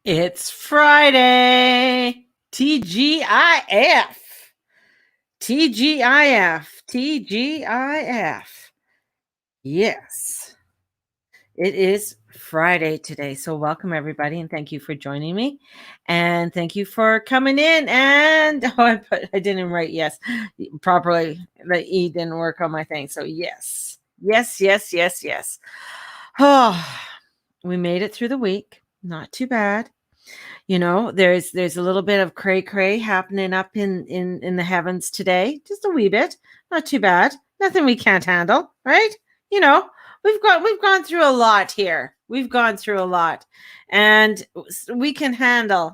It's Friday. TGIF. TGIF. TGIF. Yes, it is Friday today. So, welcome everybody, and thank you for joining me. And thank you for coming in. And I didn't write yes properly. The E didn't work on my thing. So, yes, yes, yes, yes, yes. Oh, we made it through the week. Not too bad. There's a little bit of cray cray happening up in the heavens today, just a wee bit, not too bad, nothing we can't handle, right? you know we've gone through a lot here. We've gone through a lot, and we can handle.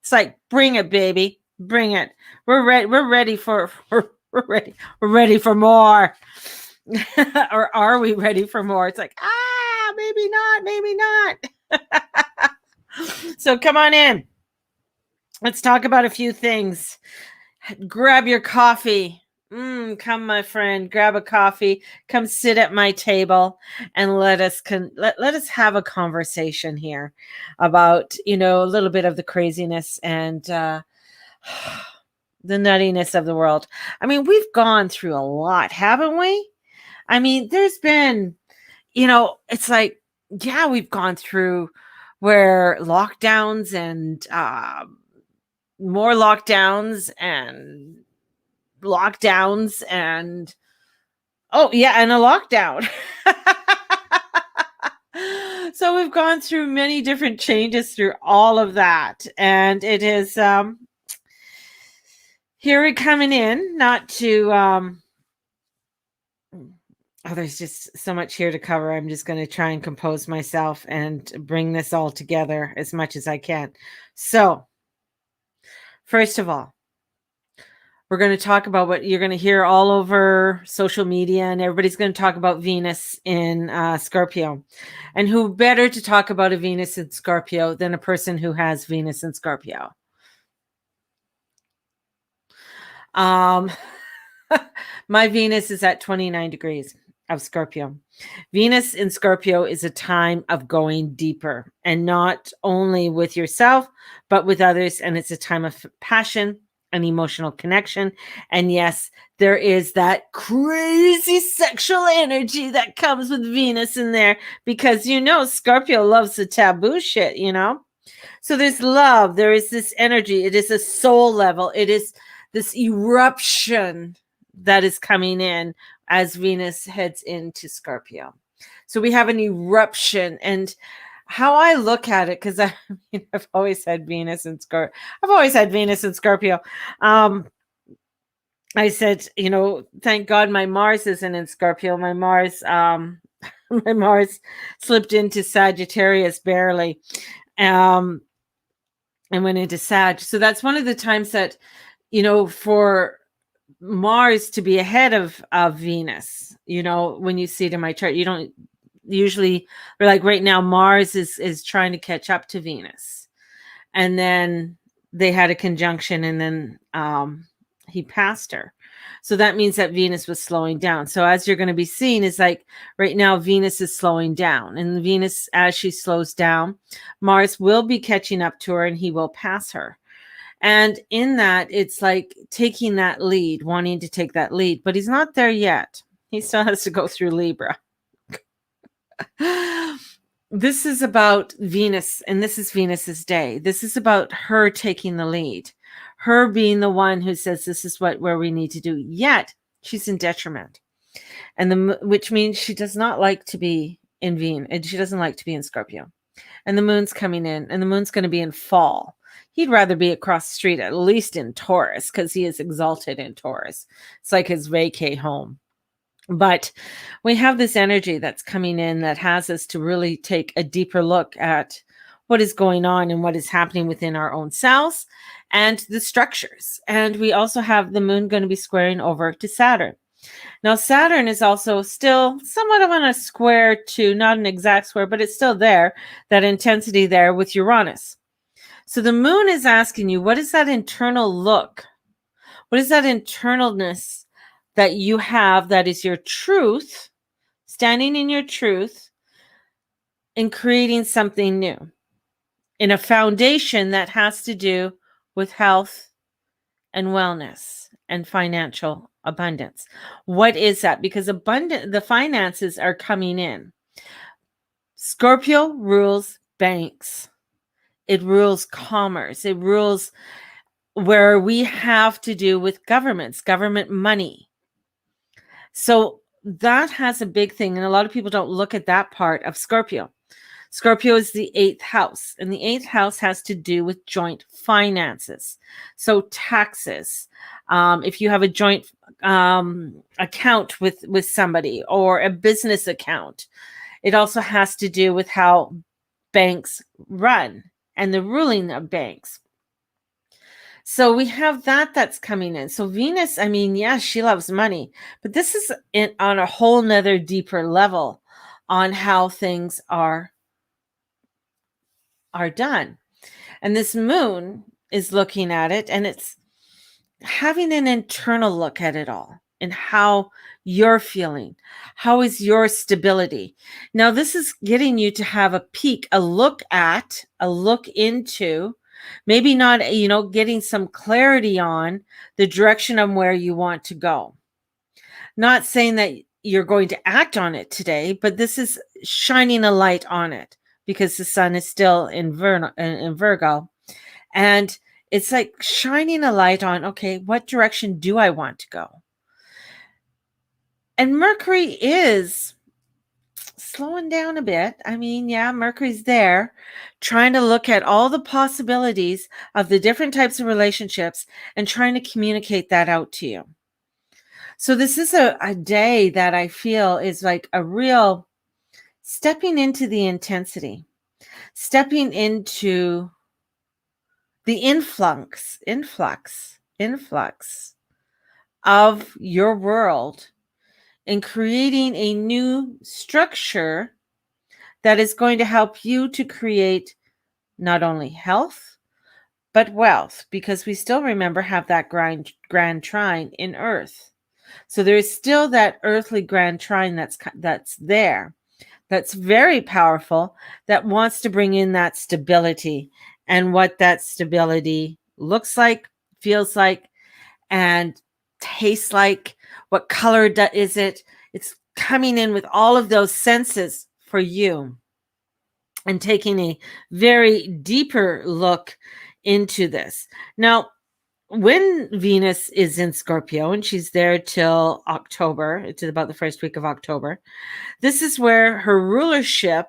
It's like, bring it, baby, bring it. We're ready for we're ready for more. Or are we ready for more? It's like, maybe not. So come on in. Let's talk about a few things. Grab your coffee. Come, my friend, grab a coffee. Come sit at my table, and let us let us have a conversation here about a little bit of the craziness and the nuttiness of the world. I mean, we've gone through a lot, haven't we? I mean, there's been, it's like, yeah, we've gone through where lockdowns and more lockdowns and oh yeah, and a lockdown. So we've gone through many different changes through all of that, and it is here we're coming in, not to there's just so much here to cover. I'm just going to try and compose myself and bring this all together as much as I can. So, first of all, we're going to talk about what you're going to hear all over social media, and everybody's going to talk about Venus in Scorpio. And who better to talk about a Venus in Scorpio than a person who has Venus in Scorpio? My Venus is at 29 degrees of Scorpio. Venus in Scorpio is a time of going deeper, and not only with yourself, but with others. And it's a time of passion and emotional connection. And yes, there is that crazy sexual energy that comes with Venus in there, because Scorpio loves the taboo shit. So there's love, there is this energy, it is a soul level, it is this eruption that is coming in as Venus heads into Scorpio. So we have an eruption. And how I look at it, because I've always had Venus in Scorpio. I said, thank God my Mars isn't in Scorpio. My Mars, my Mars slipped into Sagittarius barely, and went into Sag. So that's one of the times that, for Mars to be ahead of Venus, when you see it in my chart, you don't usually, or like right now, Mars is trying to catch up to Venus. And then they had a conjunction, and then he passed her. So that means that Venus was slowing down. So as you're going to be seeing, is like right now, Venus is slowing down. And Venus, as she slows down, Mars will be catching up to her, and he will pass her. And in that, it's like taking that lead, wanting to take that lead, but he's not there yet. He still has to go through Libra. This is about Venus, and this is Venus's day. This is about her taking the lead, her being the one who says this is where we need to do. Yet she's in detriment, and which means she does not like to be in Venus, and she doesn't like to be in Scorpio. And the moon's coming in, and the moon's going to be in fall. He'd rather be across the street, at least in Taurus, because he is exalted in Taurus. It's like his vacay home. But we have this energy that's coming in that has us to really take a deeper look at what is going on and what is happening within our own selves and the structures. And we also have the moon going to be squaring over to Saturn. Now, Saturn is also still somewhat of on a square to, not an exact square, but it's still there, that intensity there with Uranus. So the moon is asking you, what is that internal look? What is that internalness that you have that is your truth, standing in your truth and creating something new? in a foundation that has to do with health and wellness and financial abundance. What is that? Because the finances are coming in. Scorpio rules banks. It rules commerce. It rules where we have to do with governments, government money. So that has a big thing. And a lot of people don't look at that part of Scorpio. Scorpio is the 8th house, and the 8th house has to do with joint finances. So taxes. If you have a joint account with somebody, or a business account, it also has to do with how banks run and the ruling of banks. So we have that's coming in. So Venus, I mean, yeah, she loves money, but this is on a whole nother deeper level on how things are done. And this moon is looking at it, and it's having an internal look at it all and how you're feeling. How is your stability? Now, this is getting you to have a peek, a look into, maybe not, getting some clarity on the direction of where you want to go. Not saying that you're going to act on it today, but this is shining a light on it because the sun is still in Virgo. And it's like shining a light on, okay, what direction do I want to go? And Mercury is slowing down a bit. I mean, yeah, Mercury's there trying to look at all the possibilities of the different types of relationships and trying to communicate that out to you. So this is a day that I feel is like a real stepping into the intensity, stepping into the influx of your world and creating a new structure that is going to help you to create not only health, but wealth, because we still have that grand trine in Earth. So there is still that earthly grand trine that's there, that's very powerful, that wants to bring in that stability, and what that stability looks like, feels like, and tastes like. What color is it? It's coming in with all of those senses for you and taking a very deeper look into this. Now, when Venus is in Scorpio, and she's there till October, it's about the first week of October, this is where her rulership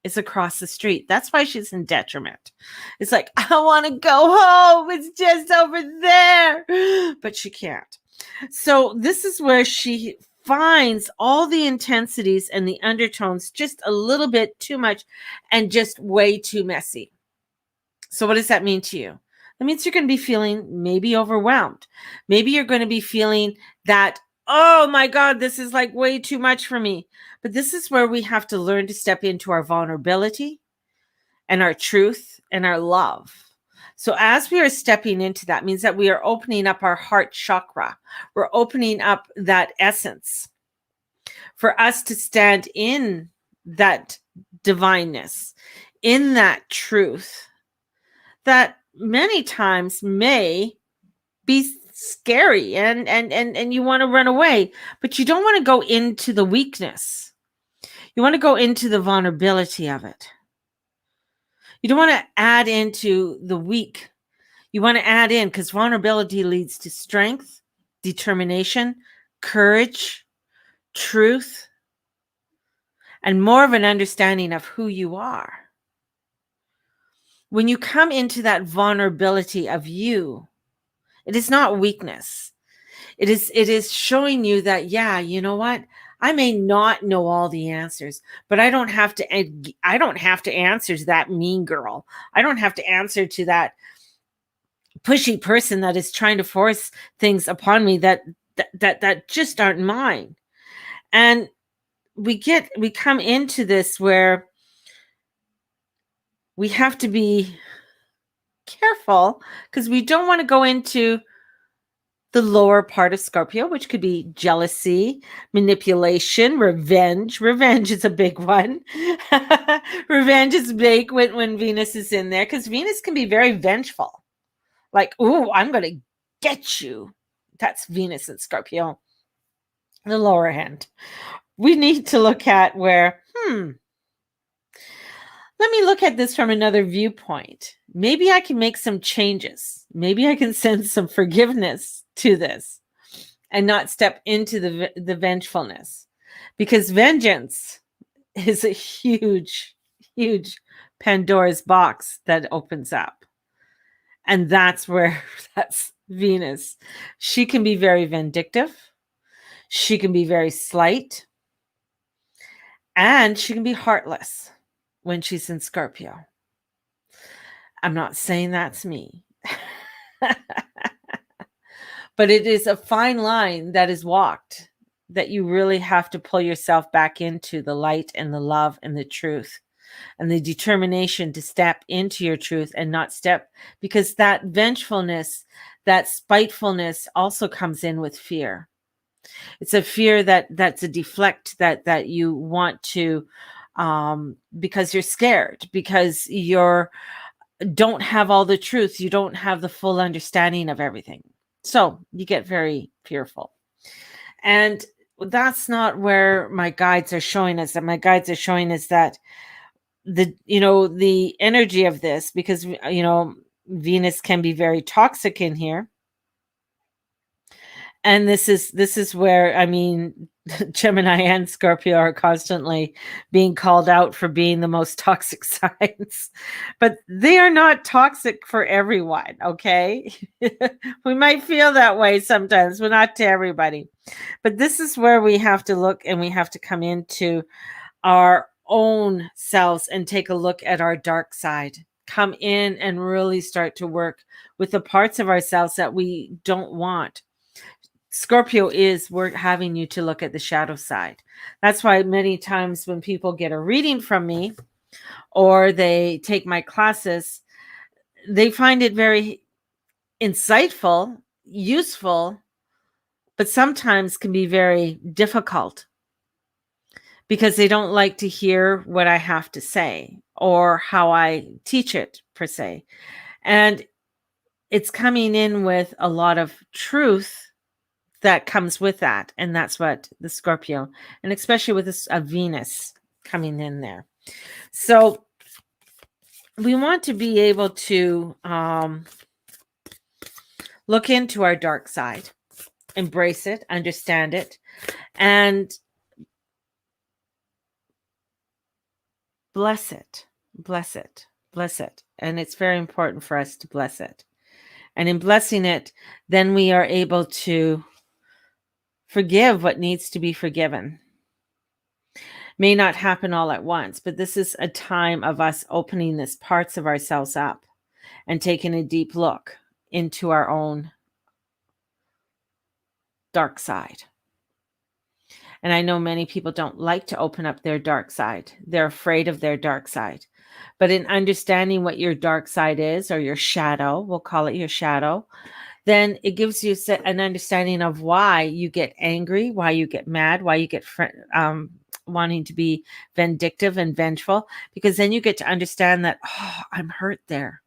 is across the street. That's why she's in detriment. It's like, I want to go home. It's just over there. But she can't. So this is where she finds all the intensities and the undertones just a little bit too much and just way too messy. So what does that mean to you? That means you're going to be feeling maybe overwhelmed. Maybe you're going to be feeling that, oh my God, this is like way too much for me. But this is where we have to learn to step into our vulnerability and our truth and our love. So as we are stepping into that, means that we are opening up our heart chakra. We're opening up that essence for us to stand in that divineness, in that truth that many times may be scary and you want to run away, but you don't want to go into the weakness. You want to go into the vulnerability of it. You don't want to add into the weak. You want to add in, because vulnerability leads to strength, determination, courage, truth, and more of an understanding of who you are. When you come into that vulnerability of you, it is not weakness. It is showing you that, yeah, you know what? I may not know all the answers, but I don't have to answer to that mean girl. I don't have to answer to that pushy person that is trying to force things upon me that just aren't mine. And we come into this where we have to be careful, because we don't want to go into the lower part of Scorpio, which could be jealousy, manipulation, revenge. Revenge is a big one. Revenge is big when Venus is in there, because Venus can be very vengeful. Like, ooh, I'm going to get you. That's Venus in Scorpio. The lower hand. We need to look at where, let me look at this from another viewpoint. Maybe I can make some changes. Maybe I can send some forgiveness to this and not step into the vengefulness, because vengeance is a huge, huge Pandora's box that opens up. And that's where that's Venus. She can be very vindictive. She can be very slight. And she can be heartless when she's in Scorpio. I'm not saying that's me. But it is a fine line that is walked, that you really have to pull yourself back into the light and the love and the truth and the determination to step into your truth and not step, because that vengefulness, that spitefulness also comes in with fear. It's a fear that's a deflect that you want to, because you're scared, because you're don't have all the truth, you don't have the full understanding of everything, so you get very fearful. And that's not where my guides are showing us. That my guides are showing us that the energy of this, because Venus can be very toxic in here. And this is where, I mean, Gemini and Scorpio are constantly being called out for being the most toxic signs, but they are not toxic for everyone. Okay. We might feel that way sometimes, but not to everybody. But this is where we have to look, and we have to come into our own selves and take a look at our dark side. Come in and really start to work with the parts of ourselves that we don't want. Scorpio is we're having you to look at the shadow side. That's why many times when people get a reading from me or they take my classes, they find it very insightful, useful, but sometimes can be very difficult because they don't like to hear what I have to say or how I teach it, per se. And it's coming in with a lot of truth that comes with that. And that's what the Scorpio, and especially with this Venus coming in there. So we want to be able to look into our dark side, embrace it, understand it, and bless it, bless it, bless it. And it's very important for us to bless it. And in blessing it, then we are able to forgive what needs to be forgiven. May not happen all at once, but this is a time of us opening these parts of ourselves up and taking a deep look into our own dark side. And I know many people don't like to open up their dark side. They're afraid of their dark side. But in understanding what your dark side is, or your shadow, we'll call it your shadow, then it gives you an understanding of why you get angry, why you get mad, why you get wanting to be vindictive and vengeful, because then you get to understand that, oh, I'm hurt there.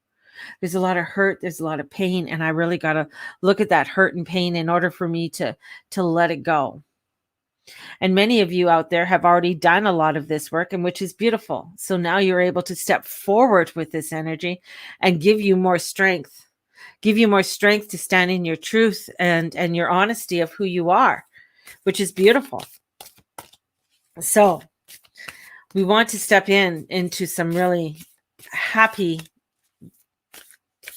There's a lot of hurt. There's a lot of pain. And I really got to look at that hurt and pain in order for me to let it go. And many of you out there have already done a lot of this work, and which is beautiful. So now you're able to step forward with this energy and give you more strength to stand in your truth and your honesty of who you are, which is beautiful. So we want to step into some really happy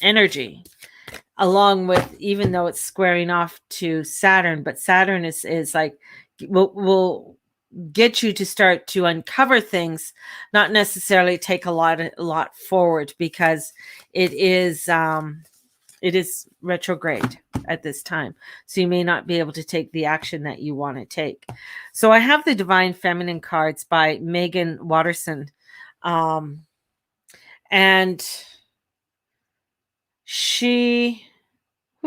energy, along with, even though it's squaring off to Saturn, but Saturn is like, will get you to start to uncover things, not necessarily take a lot forward, because it is retrograde at this time. So you may not be able to take the action that you want to take. So I have the Divine Feminine cards by Megan Watterson. And she,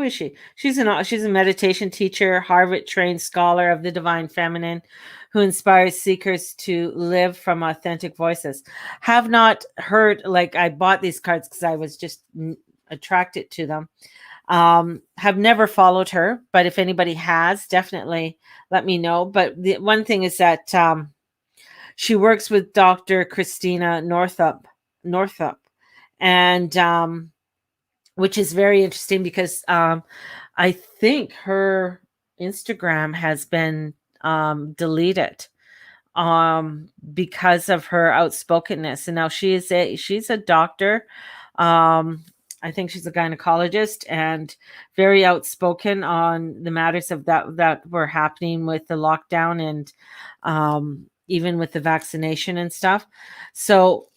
Who is she? She's a meditation teacher, Harvard trained scholar of the divine feminine, who inspires seekers to live from authentic voices. Have not heard, like, I bought these cards because I was just attracted to them. Have never followed her, but if anybody has, definitely let me know. But the one thing is that she works with Dr. Christina Northup, and which is very interesting because I think her Instagram has been deleted because of her outspokenness, and now she's a doctor. I think she's a gynecologist and very outspoken on the matters of that were happening with the lockdown and even with the vaccination and stuff. So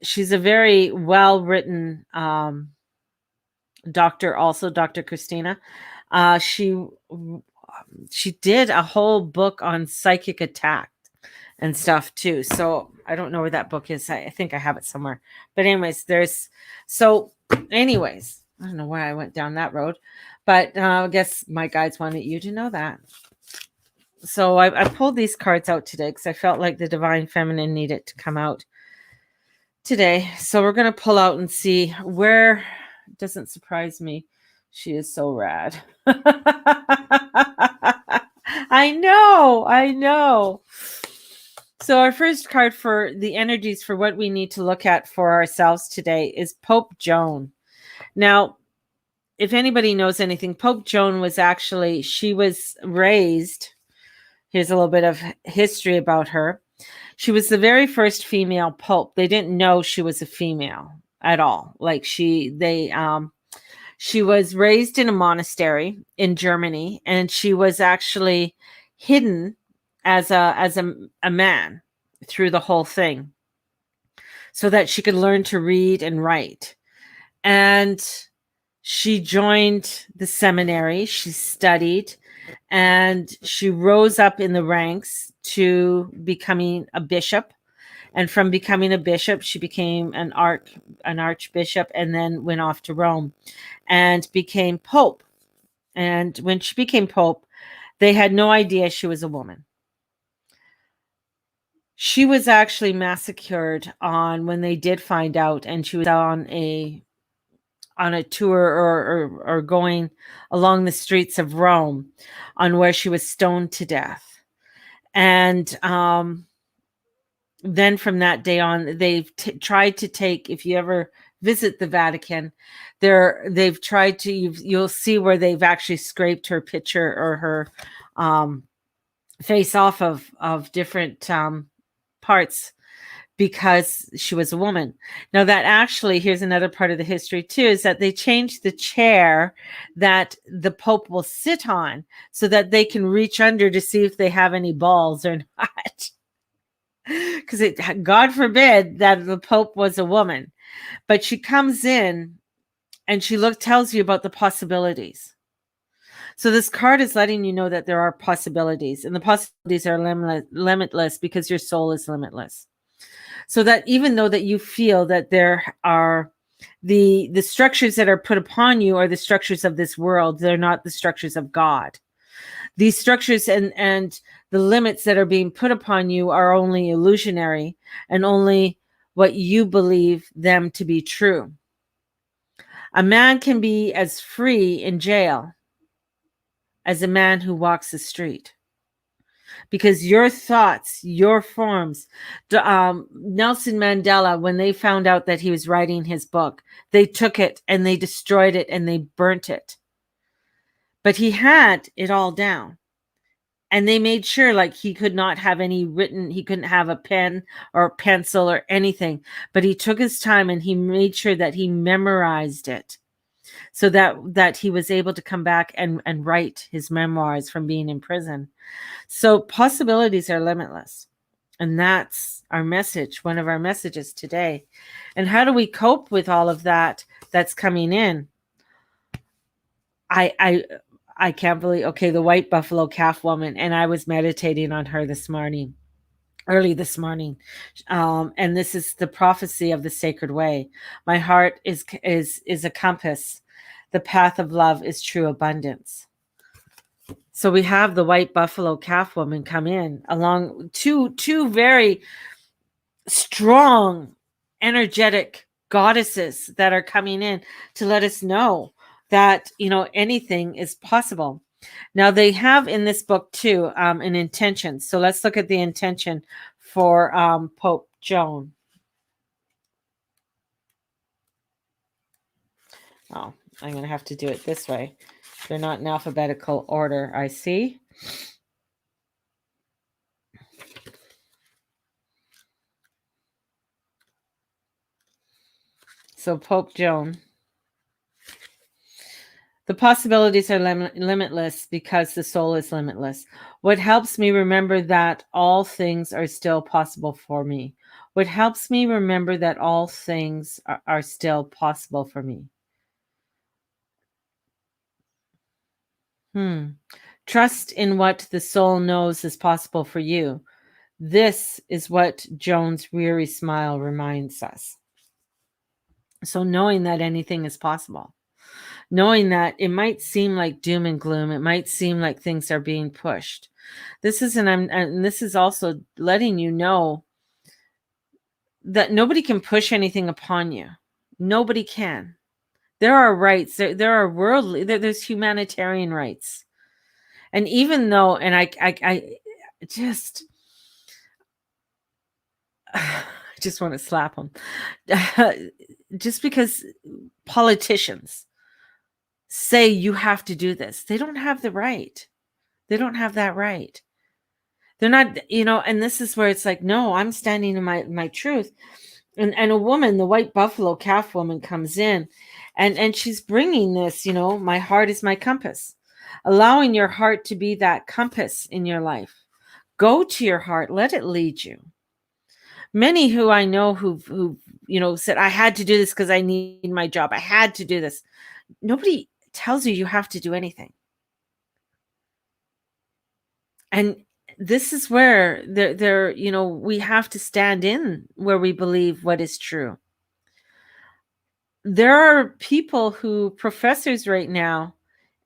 she's a very well written doctor, also Dr. Christina. She did a whole book on psychic attack and stuff too. So I don't know where that book is. I think I have it somewhere. But anyways, I don't know why I went down that road, but I guess my guides wanted you to know that. So I pulled these cards out today because I felt like the divine feminine needed to come out today. So we're going to pull out and see where. It doesn't surprise me. She is so rad. I know. So our first card for the energies for what we need to look at for ourselves today is Pope Joan. Now, if anybody knows anything, Pope Joan she was raised. Here's a little bit of history about her. She was the very first female pope. They didn't know she was a female at all. Like she was raised in a monastery in Germany, and she was actually hidden as a man through the whole thing so that she could learn to read and write. And she joined the seminary, she studied, and she rose up in the ranks to becoming a bishop. And from becoming a bishop, she became an archbishop, and then went off to Rome and became pope. And when she became pope, they had no idea she was a woman. She was actually massacred when they did find out, and she was on a tour or going along the streets of Rome, on where she was stoned to death. And then from that day on, they've tried to take, if you ever visit the Vatican, they've tried to, you'll see where they've actually scraped her picture or her face off of different parts, because she was a woman. Now that actually, here's another part of the history too, is that they changed the chair that the Pope will sit on so that they can reach under to see if they have any balls or not. Because God forbid that the Pope was a woman. But she comes in and she tells you about the possibilities. So this card is letting you know that there are possibilities, and the possibilities are limitless because your soul is limitless. So that even though that you feel that there are the structures that are put upon you are the structures of this world, they're not the structures of God. These structures and the limits that are being put upon you are only illusionary and only what you believe them to be true. A man can be as free in jail as a man who walks the street. Because your thoughts, your forms, Nelson Mandela, when they found out that he was writing his book, they took it and they destroyed it and they burnt it. But he had it all down. And they made sure, like, he could not have any written, he couldn't have a pen or a pencil or anything. But he took his time and he made sure that he memorized it, so that he was able to come back and write his memoirs from being in prison. So possibilities are limitless. And that's our message, one of our messages today. And how do we cope with all of that that's coming in? I can't believe, okay, the white buffalo calf woman, and I was meditating on her early this morning. And this is the prophecy of the sacred way. My heart is a compass The path of love is true abundance. So we have the white buffalo calf woman come in along two very strong, energetic goddesses that are coming in to let us know that, anything is possible. Now, they have in this book too an intention. So let's look at the intention for Pope Joan. Oh, I'm going to have to do it this way. They're not in alphabetical order, I see. So Pope Joan. The possibilities are limitless because the soul is limitless. What helps me remember that all things are still possible for me? What helps me remember that all things are still possible for me? Trust in what the soul knows is possible for you. This is what Joan's weary smile reminds us. So knowing that anything is possible. Knowing that it might seem like doom and gloom, it might seem like things are being pushed. This is also letting you know that nobody can push anything upon you. Nobody can. There are rights. There are worldly. There's humanitarian rights, and even though, and I just, I just want to slap them, just because politicians say you have to do this, they don't have the right. They don't have that right. They're not, and this is where it's like, no, I'm standing in my truth. And a woman, the white buffalo calf woman, comes in and she's bringing this, my heart is my compass, allowing your heart to be that compass in your life. Go to your heart, let it lead you. Many who I know who said, I had to do this because I need my job. I had to do this. Nobody tells you have to do anything. And this is where we have to stand in where we believe what is true. There are professors right now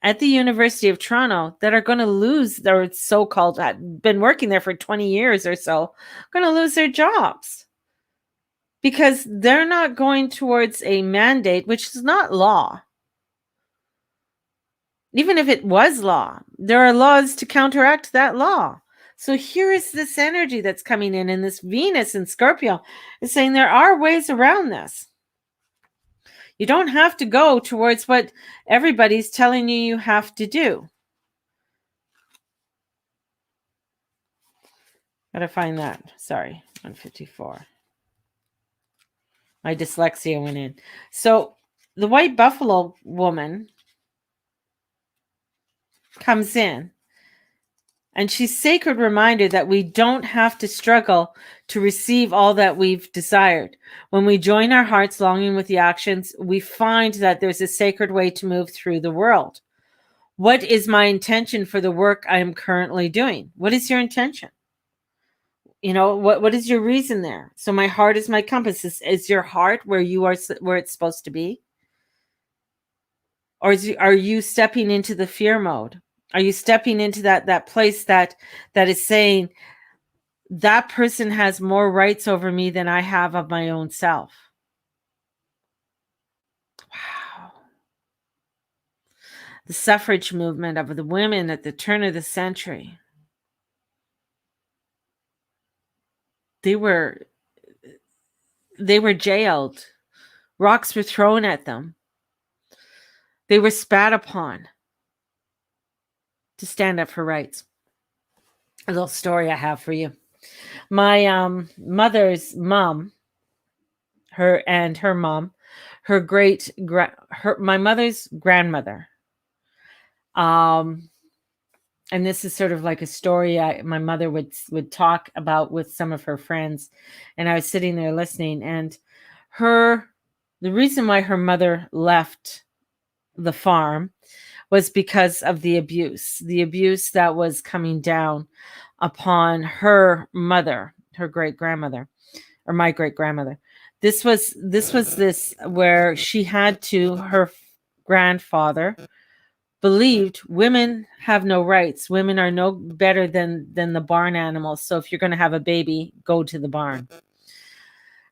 at the University of Toronto that are going to lose their so-called, been working there for 20 years or so, going to lose their jobs because they're not going towards a mandate, which is not law. Even if it was law, there are laws to counteract that law. So here is this energy that's coming in, and this Venus in Scorpio is saying there are ways around this. You don't have to go towards what everybody's telling you have to do. Gotta find that. Sorry, 154. My dyslexia went in. So the white buffalo woman comes in, and she's sacred reminder that we don't have to struggle to receive all that we've desired. When we join our hearts longing with the actions, we find that there's a sacred way to move through the world. What is my intention for the work I am currently doing? What is your intention? What is your reason there? So my heart is my compass. Is your heart where you are, where it's supposed to be? Or are you stepping into the fear mode? Are you stepping into that place that is saying that person has more rights over me than I have of my own self? Wow. The suffrage movement of the women at the turn of the century. They were jailed. Rocks were thrown at them. They were spat upon to stand up for rights. A little story I have for you. My mother's mom, her mom, my mother's grandmother. And this is sort of like a story my mother would talk about with some of her friends, and I was sitting there listening. And the reason why her mother left the farm was because of the abuse that was coming down upon her mother, her great-grandmother, or my great-grandmother. This was where she had to, grandfather believed women have no rights. Women are no better than the barn animals. So if you're going to have a baby, go to the barn,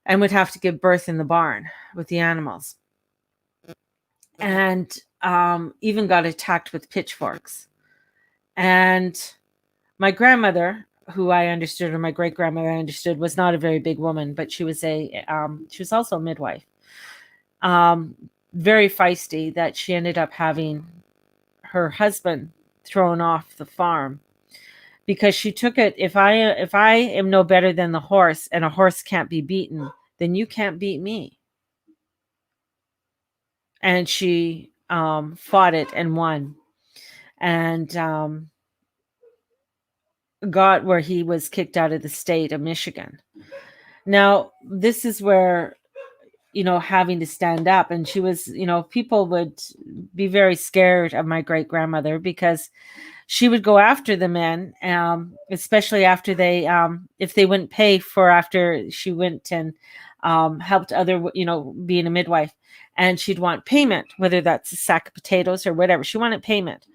and would have to give birth in the barn with the animals. And even got attacked with pitchforks. And my grandmother, who I understood, or my great grandmother I understood, was not a very big woman, but she was also a midwife. Very feisty, that she ended up having her husband thrown off the farm because she took it. If I am no better than the horse, and a horse can't be beaten, then you can't beat me. And she fought it and won, and got where he was kicked out of the state of Michigan. Now, this is where, having to stand up. And she was, people would be very scared of my great grandmother because she would go after the men, especially after they, if they wouldn't pay for, after she went and helped other, being a midwife, and she'd want payment, whether that's a sack of potatoes or whatever. She wanted payment.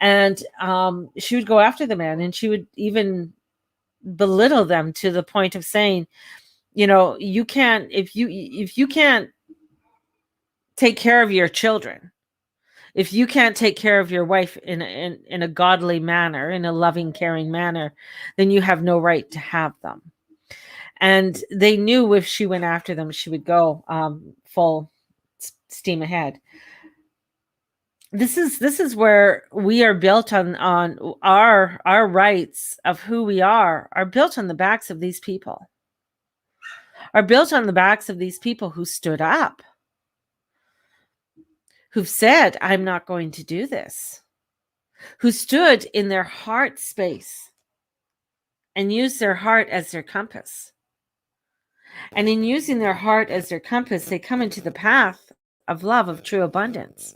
And she would go after the men, and she would even belittle them to the point of saying, you can't, if you can't take care of your children, if you can't take care of your wife in a godly manner, in a loving, caring manner, then you have no right to have them. And they knew if she went after them, she would go full steam ahead. This is where we are built on our rights of who we are built on the backs of these people. Are built on the backs of these people who stood up, who've said, I'm not going to do this, who stood in their heart space and used their heart as their compass. And in using their heart as their compass, they come into the path of love, of true abundance.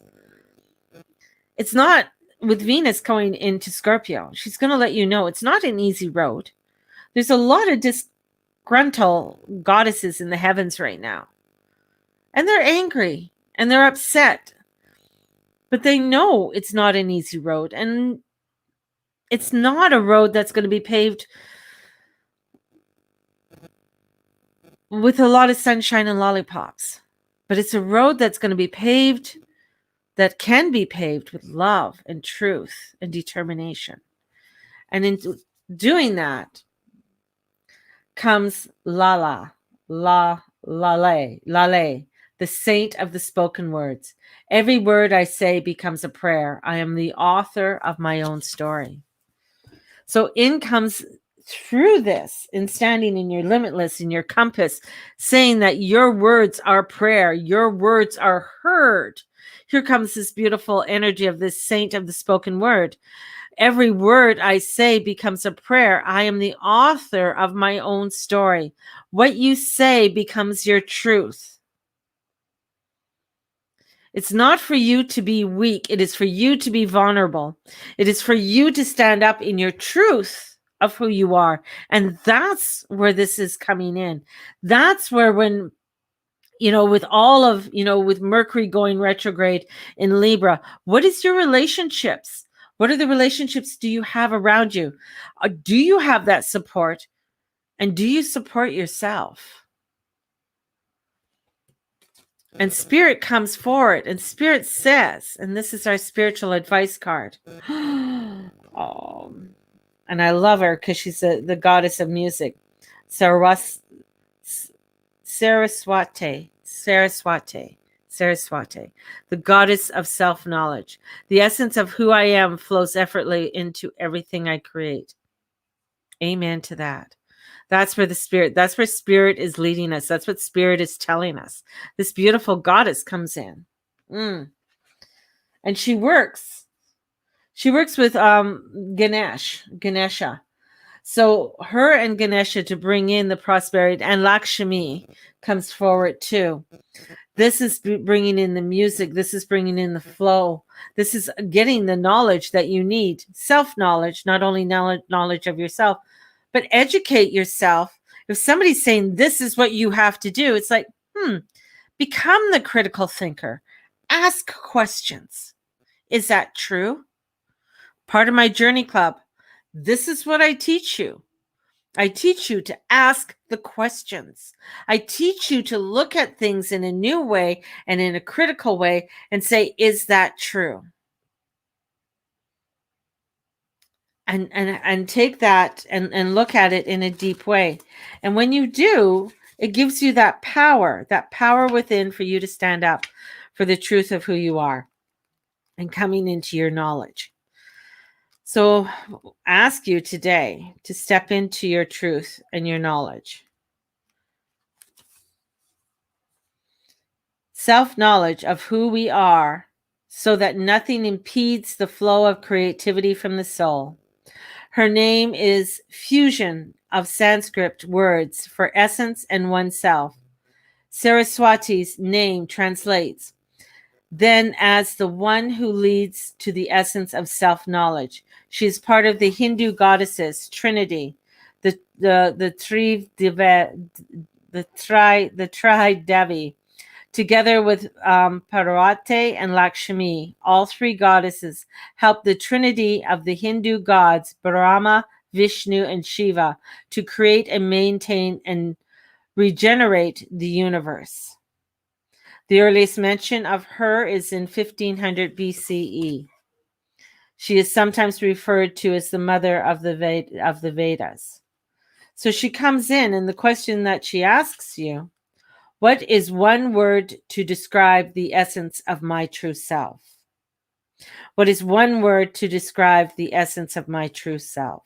It's not, with Venus going into Scorpio, she's going to let you know it's not an easy road. There's a lot of disgruntled goddesses in the heavens right now. And they're angry and they're upset. But they know it's not an easy road. And it's not a road that's going to be paved with a lot of sunshine and lollipops. But it's a road that's going to be paved, that can be paved with love and truth and determination. And in doing that comes Lale, the saint of the spoken words. Every word I say becomes a prayer. I am the author of my own story. So in comes through this, in standing in your limitless, in your compass, saying that your words are prayer, your words are heard. Here comes this beautiful energy of this saint of the spoken word. Every word I say becomes a prayer. I am the author of my own story. What you say becomes your truth. It's not for you to be weak. It is for you to be vulnerable. It is for you to stand up in your truth of who you are. And that's where this is coming in. That's where, when, with all of, with Mercury going retrograde in Libra, what is your relationships? What are the relationships do you have around you? Do you have that support? And do you support yourself? And Spirit comes forward, and Spirit says, and this is our spiritual advice card. Oh, and I love her because she's the goddess of music. Saraswati, the goddess of self-knowledge. The essence of who I am flows effortlessly into everything I create. Amen to that. That's where Spirit is leading us. That's what Spirit is telling us. This beautiful goddess comes in. And she works with Ganesha. So her and Ganesha to bring in the prosperity, and Lakshmi comes forward too. This is bringing in the music. This is bringing in the flow. This is getting the knowledge that you need. Self-knowledge, not only knowledge of yourself, but educate yourself. If somebody's saying this is what you have to do, it's like, become the critical thinker. ask questions. Is that true? Part of my journey club. This is what I teach you. I teach you to ask the questions. I teach you to look at things in a new way and in a critical way and say, is that true? And take that and look at it in a deep way. And when you do, it gives you that power within for you to stand up for the truth of who you are and coming into your knowledge. So ask you today to step into your truth and your knowledge. Self-knowledge of who we are so that nothing impedes the flow of creativity from the soul. Her name is fusion of Sanskrit words for essence and oneself. Saraswati's name translates then as the one who leads to the essence of self-knowledge. She is part of the Hindu goddesses Trinity, the Tri-Devi, together with Parvati and Lakshmi. All three goddesses help the trinity of the Hindu gods, Brahma, Vishnu, and Shiva, to create and maintain and regenerate the universe. The earliest mention of her is in 1500 BCE. She is sometimes referred to as the mother of the Vedas. So she comes in, and the question that she asks you, what is one word to describe the essence of my true self? What is one word to describe the essence of my true self?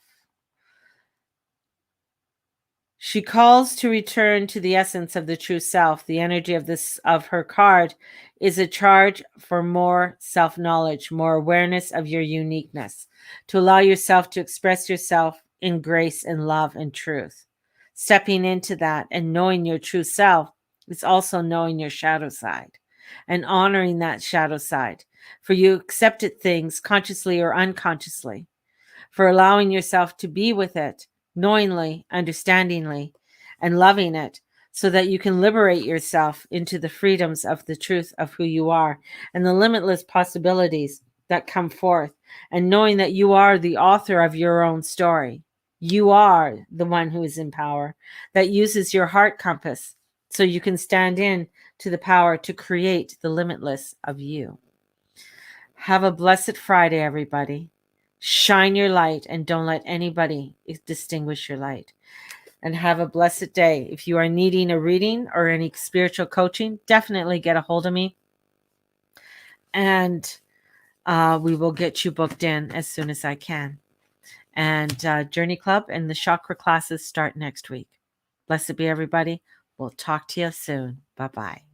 She calls to return to the essence of the true self. The energy of her card is a charge for more self-knowledge, more awareness of your uniqueness, to allow yourself to express yourself in grace and love and truth. Stepping into that and knowing your true self is also knowing your shadow side and honoring that shadow side. For you accepted things consciously or unconsciously, for allowing yourself to be with it knowingly, understandingly, and loving it so that you can liberate yourself into the freedoms of the truth of who you are and the limitless possibilities that come forth, and knowing that you are the author of your own story. You are the one who is in power, that uses your heart compass so you can stand in to the power to create the limitless of you. Have a blessed Friday, everybody. Shine your light and don't let anybody distinguish your light. And have a blessed day. If you are needing a reading or any spiritual coaching, definitely get a hold of me. And we will get you booked in as soon as I can. And Journey Club and the chakra classes start next week. Blessed be everybody. We'll talk to you soon. Bye-bye.